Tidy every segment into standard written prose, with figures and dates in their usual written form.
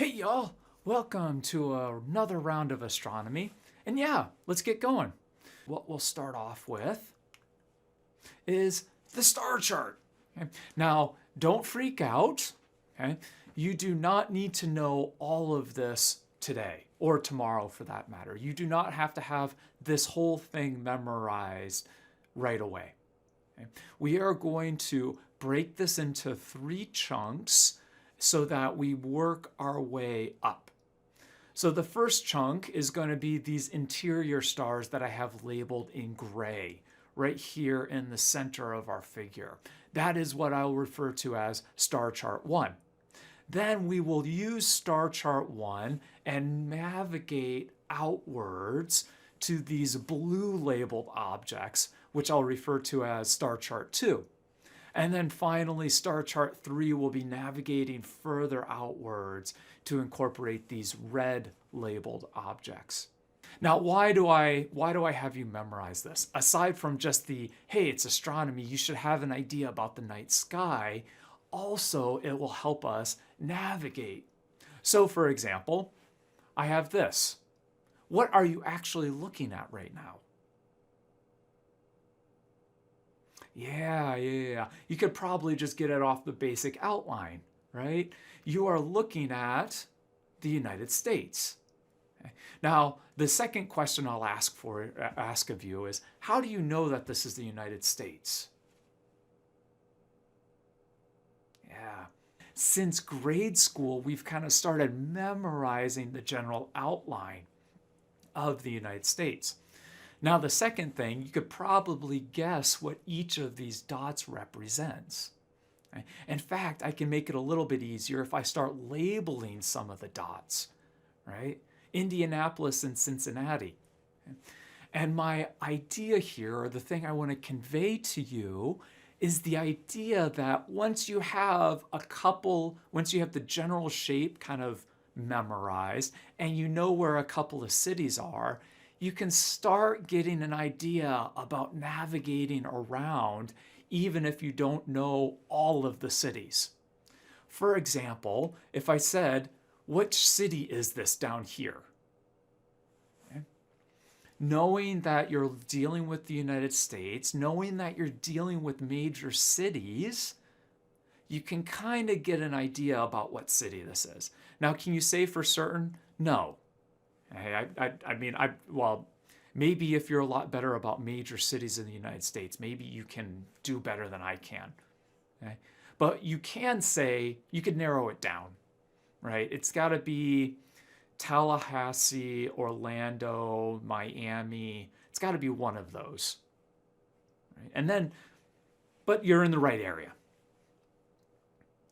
Hey y'all, welcome to another round of astronomy. And yeah, let's get going. What we'll start off with is the star chart. Okay? Now, don't freak out. Okay? You do not need to know all of this today or tomorrow for that matter. You do not have to have this whole thing memorized right away. Okay? We are going to break this into 3 chunks so that we work our way up. So the first chunk is going to be these interior stars that I have labeled in gray right here in the center of our figure. That is what I'll refer to as star chart 1. Then we will use star chart 1 and navigate outwards to these blue labeled objects, which I'll refer to as star chart 2. And then finally, star chart 3 will be navigating further outwards to incorporate these red labeled objects. Now, why do I have you memorize this? Aside from just the, hey, it's astronomy, you should have an idea about the night sky, also it will help us navigate. So for example, I have this. What are you actually looking at right now? Yeah. You could probably just get it off the basic outline, right? You are looking at the United States. Okay. Now, the second question I'll ask of you is, how do you know that this is the United States? Yeah. Since grade school, we've kind of started memorizing the general outline of the United States. Now, the second thing, you could probably guess what each of these dots represents. Okay? In fact, I can make it a little bit easier if I start labeling some of the dots, right? Indianapolis and Cincinnati. Okay? And my idea here, or the thing I want to convey to you, is the idea that once you have the general shape kind of memorized, and you know where a couple of cities are, you can start getting an idea about navigating around even if you don't know all of the cities. For example, if I said, which city is this down here? Okay. Knowing that you're dealing with the United States, knowing that you're dealing with major cities, you can kind of get an idea about what city this is. Now, can you say for certain? No. Hey, well, maybe if you're a lot better about major cities in the United States, maybe you can do better than I can. Okay? But you can say, you could narrow it down, right? It's got to be Tallahassee, Orlando, Miami. It's got to be one of those. Right? And then, but you're in the right area.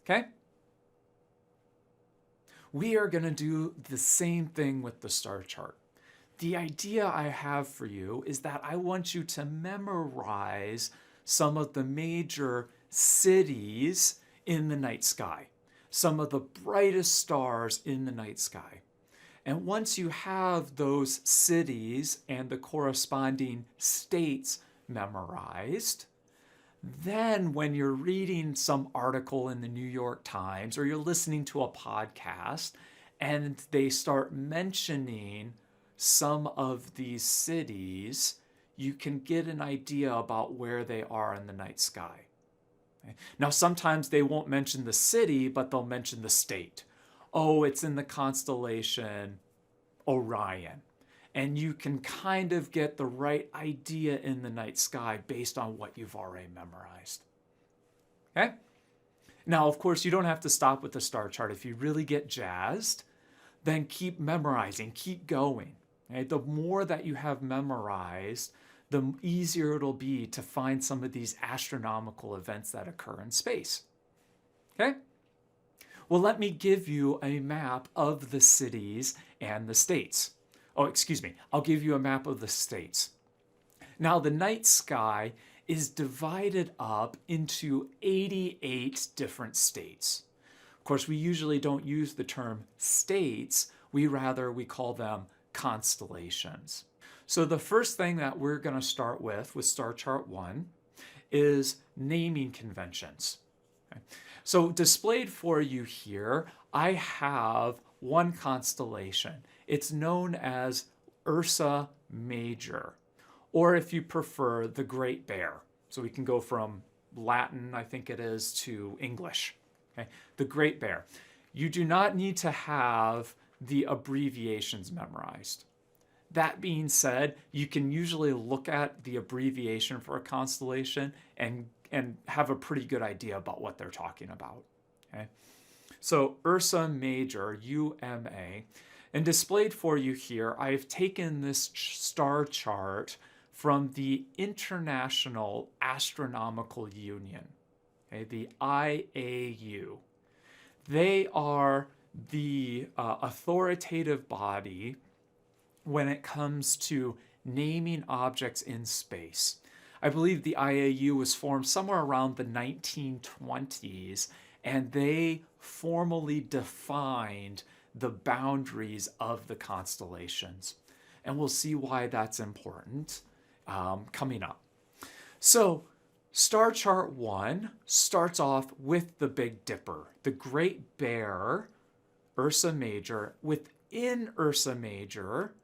Okay? We are going to do the same thing with the star chart. The idea I have for you is that I want you to memorize some of the major cities in the night sky, some of the brightest stars in the night sky. And once you have those cities and the corresponding states memorized, then when you're reading some article in the New York Times or you're listening to a podcast and they start mentioning some of these cities, you can get an idea about where they are in the night sky. Okay? Now, sometimes they won't mention the city, but they'll mention the state. Oh, it's in the constellation Orion. And you can kind of get the right idea in the night sky based on what you've already memorized. Okay? Now, of course, you don't have to stop with the star chart. If you really get jazzed, then keep memorizing, keep going. Okay? The more that you have memorized, the easier it'll be to find some of these astronomical events that occur in space. Okay? Well, let me give you a map of the cities and the states. Oh, excuse me, I'll give you a map of the states. Now, the night sky is divided up into 88 different states. Of course, we usually don't use the term states, we call them constellations. So the first thing that we're going to start with star chart 1 is naming conventions. Okay? So displayed for you here, I have one constellation. It's known as Ursa Major, or if you prefer, the Great Bear. So we can go from Latin, I think it is, to English. Okay? The Great Bear. You do not need to have the abbreviations memorized. That being said, you can usually look at the abbreviation for a constellation and have a pretty good idea about what they're talking about. Okay? So Ursa Major, UMA, and displayed for you here, I've taken this star chart from the International Astronomical Union, okay, the IAU. They are the authoritative body when it comes to naming objects in space. I believe the IAU was formed somewhere around the 1920s, and they formally defined the boundaries of the constellations. And we'll see why that's important coming up. So, Star Chart 1 starts off with the Big Dipper, the Great Bear, Ursa Major. Within Ursa Major,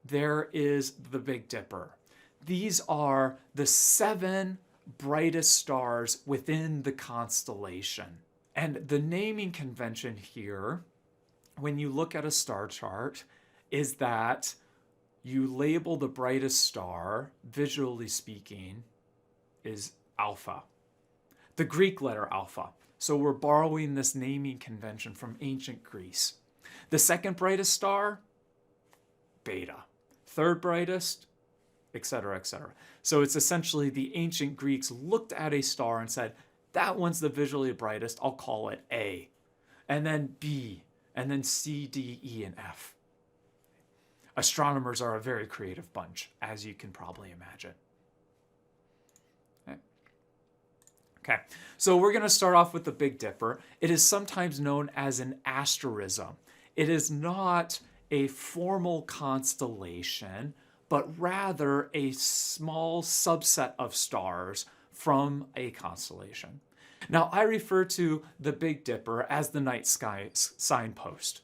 there is the Big Dipper. These are the 7 brightest stars within the constellation. And the naming convention here, when you look at a star chart, is that you label the brightest star, visually speaking, is Alpha, the Greek letter Alpha. So we're borrowing this naming convention from ancient Greece. The second brightest star, Beta. Third brightest, etc., etc. So it's essentially the ancient Greeks looked at a star and said, that one's the visually brightest, I'll call it A. And then B, and then C, D, E, and F. Astronomers are a very creative bunch, as you can probably imagine. Okay, so we're going to start off with the Big Dipper. It is sometimes known as an asterism. It is not a formal constellation, but rather a small subset of stars from a constellation. Now, I refer to the Big Dipper as the night sky signpost.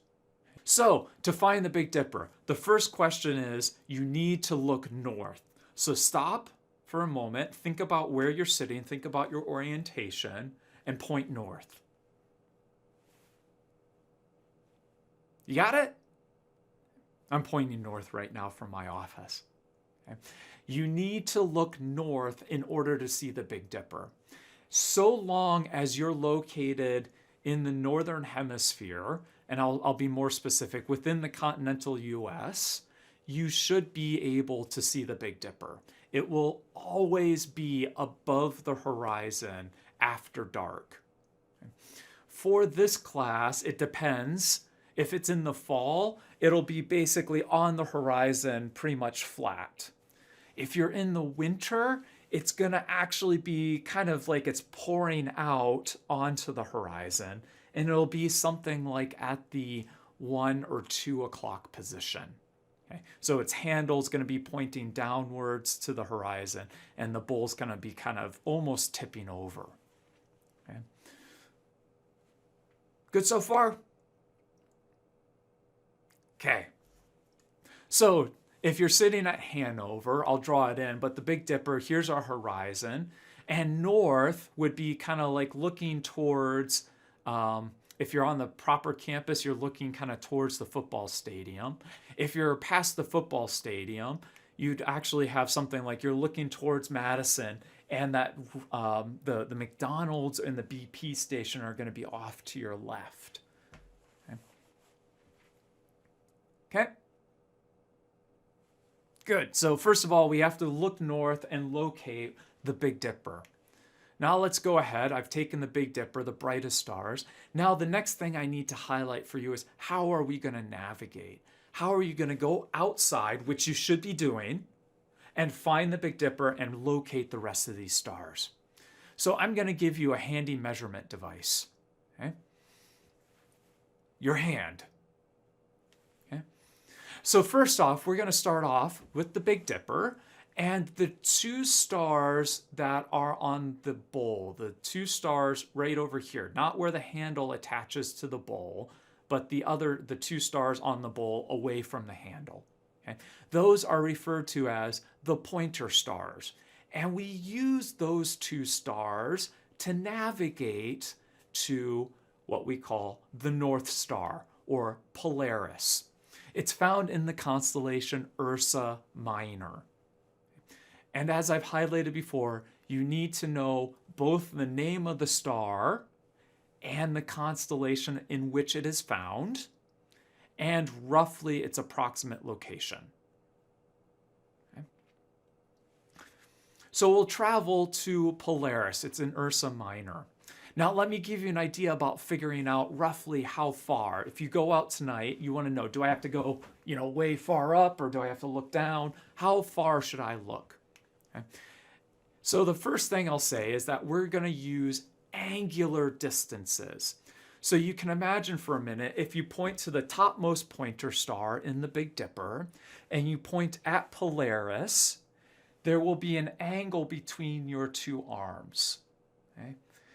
So, to find the Big Dipper, the first question is you need to look north. So stop for a moment, think about where you're sitting, think about your orientation, and point north. You got it? I'm pointing north right now from my office. Okay? You need to look north in order to see the Big Dipper. So long as you're located in the northern hemisphere, and I'll be more specific, within the continental US, you should be able to see the Big Dipper. It will always be above the horizon after dark. For this class, it depends. If it's in the fall, it'll be basically on the horizon, pretty much flat. If you're in the winter, it's going to actually be kind of like it's pouring out onto the horizon, and it'll be something like at the 1 or 2 o'clock position. Okay? So its handle's going to be pointing downwards to the horizon, and the bull's going to be kind of almost tipping over. Okay? Good so far? Okay. So if you're sitting at Hanover, I'll draw it in, but the Big Dipper, here's our horizon. And north would be kind of like looking towards, if you're on the proper campus, you're looking kind of towards the football stadium. If you're past the football stadium, you'd actually have something like you're looking towards Madison, and that the McDonald's and the BP station are going to be off to your left. Okay? Good. So first of all, we have to look north and locate the Big Dipper. Now let's go ahead. I've taken the Big Dipper, the brightest stars. Now the next thing I need to highlight for you is how are we going to navigate? How are you going to go outside, which you should be doing, and find the Big Dipper and locate the rest of these stars? So I'm going to give you a handy measurement device. Okay? Your hand. Okay? So first off, we're going to start off with the Big Dipper, And the two stars that are on the bowl, the two stars right over here, not where the handle attaches to the bowl, but the two stars on the bowl away from the handle. Okay? Those are referred to as the pointer stars. And we use those two stars to navigate to what we call the North Star, or Polaris. It's found in the constellation Ursa Minor. And as I've highlighted before, you need to know both the name of the star and the constellation in which it is found, and roughly its approximate location. Okay. So we'll travel to Polaris. It's in Ursa Minor. Now let me give you an idea about figuring out roughly how far. If you go out tonight, you want to know, do I have to go, way far up, or do I have to look down? How far should I look? Okay. So the first thing I'll say is that we're going to use angular distances. So you can imagine for a minute, if you point to the topmost pointer star in the Big Dipper and you point at Polaris, there will be an angle between your two arms. Okay?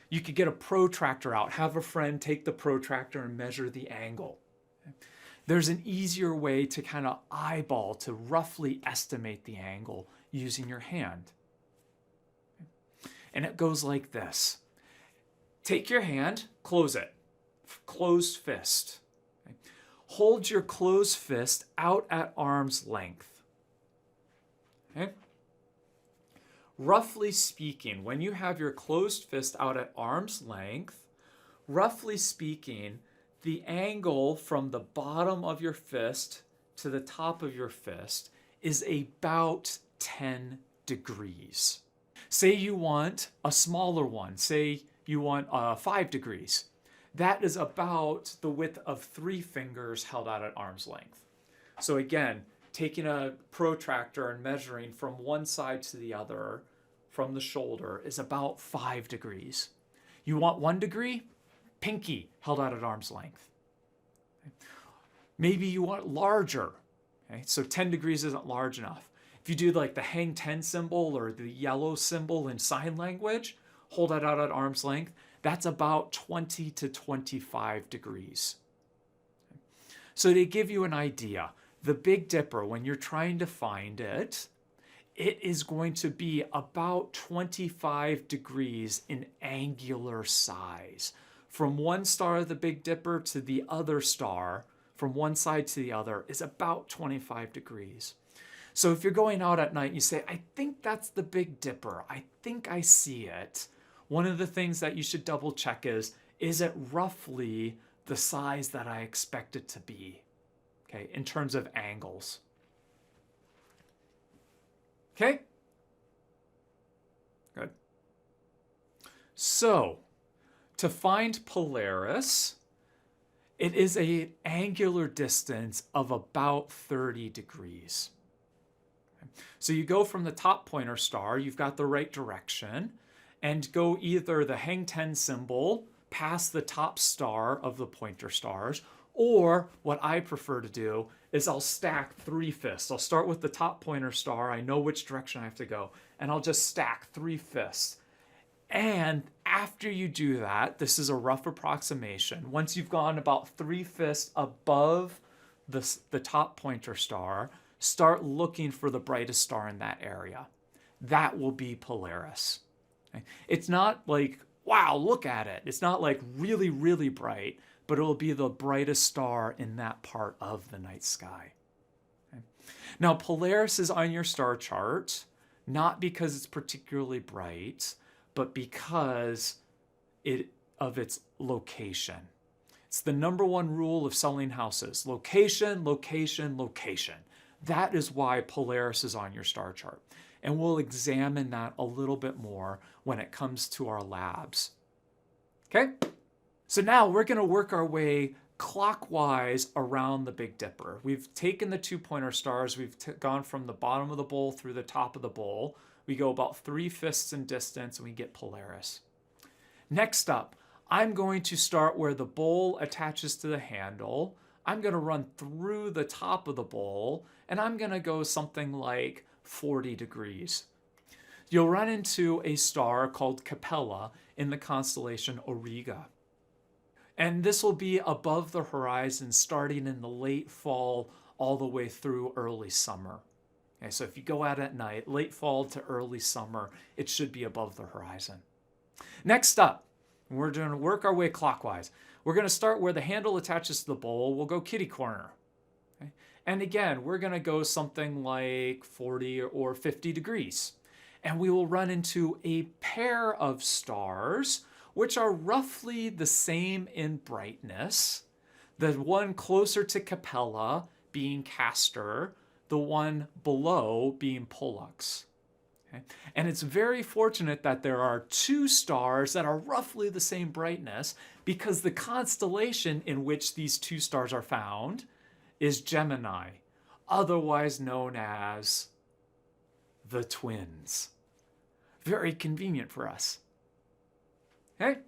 You could get a protractor out, have a friend take the protractor and measure the angle. Okay? There's an easier way to kind of eyeball, to roughly estimate the angle using your hand. And it goes like this. Take your hand, close it, closed fist. Okay. Hold your closed fist out at arm's length. Okay. Roughly speaking, when you have your closed fist out at arm's length, roughly speaking, the angle from the bottom of your fist to the top of your fist is about 10 degrees. Say you want a smaller one. Say you want 5 degrees. That is about the width of 3 fingers held out at arm's length. So again, taking a protractor and measuring from one side to the other from the shoulder is about 5 degrees. You want 1 degree? Pinky held out at arm's length. Okay. Maybe you want larger. Okay. So 10 degrees isn't large enough. If you do like the hang 10 symbol or the yellow symbol in sign language, hold it out at arm's length, that's about 20 to 25 degrees. So to give you an idea, the Big Dipper, when you're trying to find it, it is going to be about 25 degrees in angular size. From one star of the Big Dipper to the other star, from one side to the other, is about 25 degrees. So if you're going out at night and you say, I think that's the Big Dipper, I think I see it, one of the things that you should double check is it roughly the size that I expect it to be, okay, in terms of angles. Okay? Good. So, to find Polaris, it is an angular distance of about 30 degrees. So you go from the top pointer star, you've got the right direction, and go either the hang 10 symbol past the top star of the pointer stars, or what I prefer to do is I'll stack 3 fists. I'll start with the top pointer star. I know which direction I have to go, and I'll just stack 3 fists. And after you do that, this is a rough approximation. Once you've gone about 3 fists above the top pointer star, start looking for the brightest star in that area. That will be Polaris. Okay? It's not like, wow, look at it. It's not like really, really bright, but it will be the brightest star in that part of the night sky. Okay? Now, Polaris is on your star chart, not because it's particularly bright, but because of its location. It's the #1 rule of selling houses. Location, location, location. That is why Polaris is on your star chart. And we'll examine that a little bit more when it comes to our labs. Okay? So now we're going to work our way clockwise around the Big Dipper. We've taken the 2 pointer stars. We've gone from the bottom of the bowl through the top of the bowl. We go about 3 fists in distance and we get Polaris. Next up, I'm going to start where the bowl attaches to the handle. I'm going to run through the top of the bowl, and I'm going to go something like 40 degrees. You'll run into a star called Capella in the constellation Auriga. And this will be above the horizon starting in the late fall all the way through early summer. Okay, so if you go out at night, late fall to early summer, it should be above the horizon. Next up, we're going to work our way clockwise. We're going to start where the handle attaches to the bowl. We'll go kitty corner. Okay? And again, we're going to go something like 40 or 50 degrees. And we will run into a pair of stars, which are roughly the same in brightness. The one closer to Capella being Castor, the one below being Pollux. Okay? And it's very fortunate that there are two stars that are roughly the same brightness, because the constellation in which these two stars are found is Gemini, otherwise known as the twins. Very convenient for us. Okay?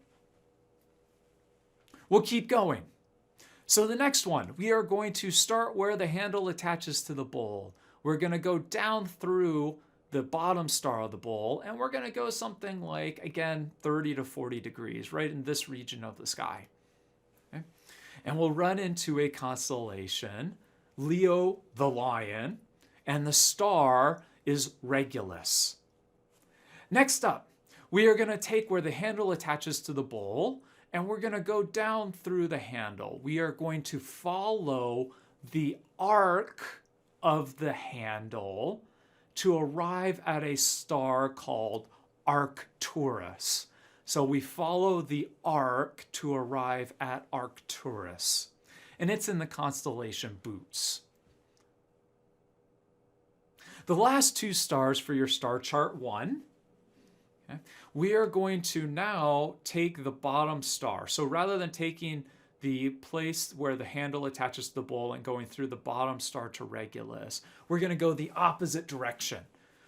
We'll keep going. So the next one, we are going to start where the handle attaches to the bowl. We're going to go down through the bottom star of the bowl, and we're going to go something like, again, 30 to 40 degrees, right in this region of the sky. Okay? And we'll run into a constellation, Leo the Lion, and the star is Regulus. Next up, we are going to take where the handle attaches to the bowl, and we're going to go down through the handle. We are going to follow the arc of the handle to arrive at a star called Arcturus. So we follow the arc to arrive at Arcturus, and it's in the constellation Boots. The last two stars for your star chart 1, okay, we are going to now take the bottom star. So rather than taking the place where the handle attaches to the bowl and going through the bottom star to Regulus, we're going to go the opposite direction.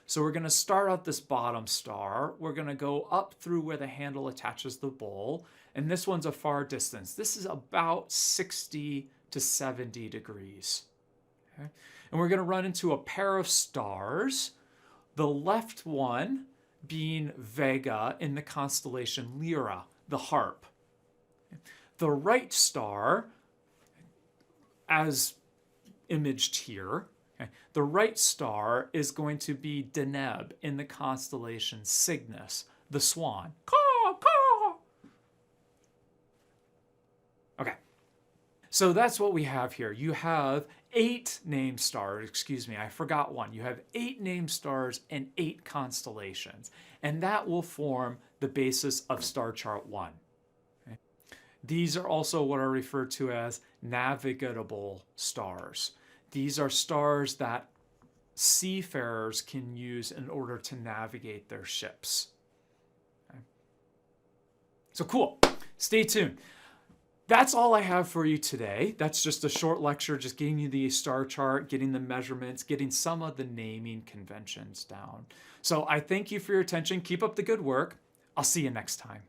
So we're going to start out this bottom star. We're going to go up through where the handle attaches the bowl. And this one's a far distance. This is about 60 to 70 degrees. Okay? And we're going to run into a pair of stars. The left one being Vega in the constellation Lyra, the harp. The right star, as imaged here, okay, the right star is going to be Deneb in the constellation Cygnus, the swan. Caw, caw. Okay, so that's what we have here. You have 8 named stars, excuse me, I forgot one. You have 8 named stars and 8 constellations, and that will form the basis of star chart 1. Okay? These are also what are referred to as navigable stars. These are stars that seafarers can use in order to navigate their ships. Okay? So cool, stay tuned. That's all I have for you today. That's just a short lecture, just getting you the star chart, getting the measurements, getting some of the naming conventions down. So I thank you for your attention. Keep up the good work. I'll see you next time.